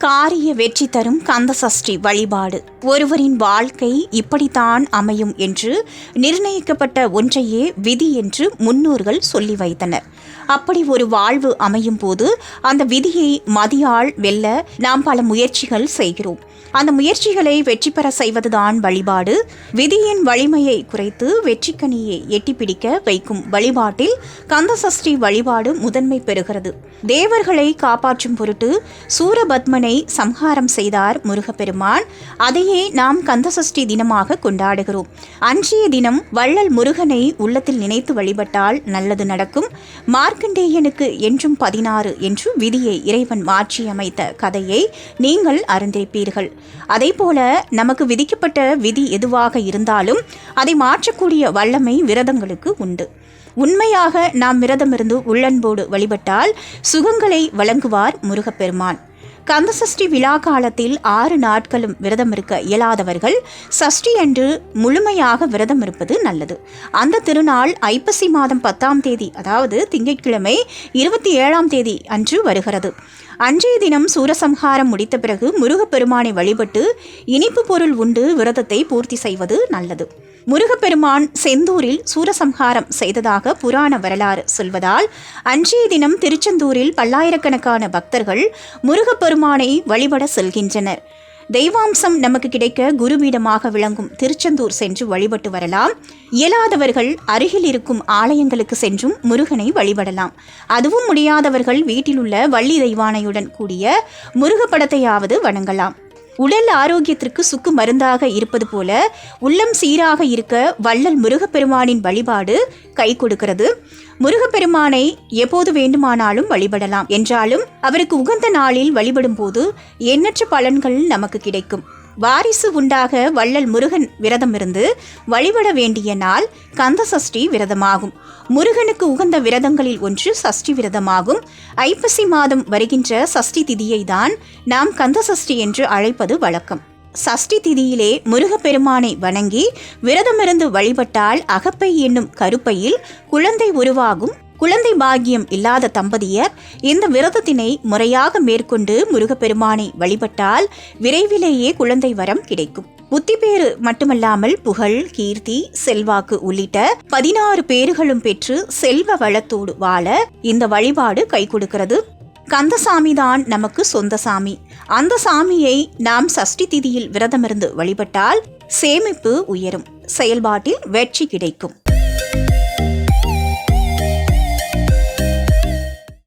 காரிய வெற்றி தரும் கந்தசஷ்டி வழிபாடு. ஒருவரின் வாழ்க்கை இப்படித்தான் அமையும் என்று நிர்ணயிக்கப்பட்ட ஒன்றையே விதி என்று முன்னோர்கள் சொல்லி வைத்தனர். அப்படி ஒரு வாழ்வு அமையும் போது அந்த விதியை மதியால் வெல்ல நாம் பல முயற்சிகள் செய்கிறோம். அந்த முயற்சிகளை வெற்றி பெற செய்வதுதான் வழிபாடு. விதியின் வலிமையை குறைத்து வெற்றிக்கனியை எட்டிப்பிடிக்க வைக்கும் வழிபாட்டில் கந்தசஷ்டி வழிபாடு முதன்மை பெறுகிறது. தேவர்களை காப்பாற்றும் பொருட்டு சூரபத்மனை சம்ஹாரம் செய்தார் முருகப்பெருமான். அதையே நாம் கந்தசஷ்டி தினமாக கொண்டாடுகிறோம். அன்றைய தினம் வள்ளல் முருகனை உள்ளத்தில் நினைத்து வழிபட்டால் நல்லது நடக்கும். மார்க்கண்டேயனுக்கு என்றும் 16 என்று விதியை இறைவன் மாற்றியமைத்த கதையை நீங்கள் அறிந்திருப்பீர்கள். அதேபோல நமக்கு விதிக்கப்பட்ட விதி எதுவாக இருந்தாலும் அதை மாற்றக்கூடிய வல்லமை விரதங்களுக்கு உண்டு. உண்மையாக நாம் விரதமிருந்து உள்ளன்போடு வழிபட்டால் சுகங்களை வழங்குவார் முருகப்பெருமான். கந்தசஷ்டி விழா காலத்தில் 6 நாட்களும் விரதம் இருக்க இயலாதவர்கள் சஷ்டி அன்று முழுமையாக விரதம் இருப்பது நல்லது. அந்த திருநாள் ஐப்பசி மாதம் 10ஆம் தேதி, அதாவது திங்கட்கிழமை 27ஆம் தேதி அன்று வருகிறது. அன்றைய தினம் சூரசம்ஹாரம் முடித்த பிறகு முருகப்பெருமானை வழிபட்டு இனிப்பு பொருள் உண்டு விரதத்தை பூர்த்தி செய்வது நல்லது. முருகப்பெருமான் செந்தூரில் சூரசம்ஹாரம் செய்ததாக புராண வரலாறு சொல்வதால் அன்றைய தினம் திருச்செந்தூரில் பல்லாயிரக்கணக்கான பக்தர்கள் முருகப்பெருமானை வழிபட செல்கின்றனர். தெய்வாம்சம் நமக்கு கிடைக்க குருபீடமாக விளங்கும் திருச்செந்தூர் சென்று வழிபட்டு வரலாம். இயலாதவர்கள் அருகில் இருக்கும் ஆலயங்களுக்கு சென்றும் முருகனை வழிபடலாம். அதுவும் முடியாதவர்கள் வீட்டில் உள்ள வள்ளி தெய்வானையுடன் கூடிய முருகப்படத்தையாவது வணங்கலாம். உடல் ஆரோக்கியத்திற்கு சுக்கு மருந்தாக இருப்பது போல உள்ளம் சீராக இருக்க வள்ளல் முருகப்பெருமானின் வழிபாடு கை கொடுக்கிறது. முருகப்பெருமானை எப்போது வேண்டுமானாலும் வழிபடலாம் என்றாலும் அவருக்கு உகந்த நாளில் வழிபடும் போது எண்ணற்ற பலன்கள் நமக்கு கிடைக்கும். வாரிசு உண்டாக வள்ளல் முருகன் விரதமிருந்து வழிபட வேண்டிய நாள் கந்தசஷ்டி விரதமாகும். முருகனுக்கு உகந்த விரதங்களில் ஒன்று சஷ்டி விரதமாகும். ஐப்பசி மாதம் வருகின்ற சஷ்டி திதியை தான் நாம் கந்தசஷ்டி என்று அழைப்பது வழக்கம். சஷ்டி திதியிலே முருகப்பெருமானை வணங்கி விரதமிருந்து வழிபட்டால் அகப்பை என்னும் கருப்பையில் குழந்தை உருவாகும். குழந்தை பாக்கியம் இல்லாத தம்பதியர் இந்த விரதத்தினை முறையாக மேற்கொண்டு முருகப்பெருமானை வழிபட்டால் விரைவிலேயே குழந்தை வரம் கிடைக்கும். புத்திப்பேறு மட்டுமல்லாமல் புகழ், கீர்த்தி, செல்வாக்கு உள்ளிட்ட 16 பேறுகளும் பெற்று செல்வ வளத்தோடு வாழ இந்த வழிபாடு கை கொடுக்கிறது. கந்தசாமி தான் நமக்கு சொந்த சாமி. அந்த சாமியை நாம் சஷ்டி திதியில் விரதமிருந்து வழிபட்டால் சேமிப்பு உயரும், செயல்பாட்டில் வெற்றி கிடைக்கும்.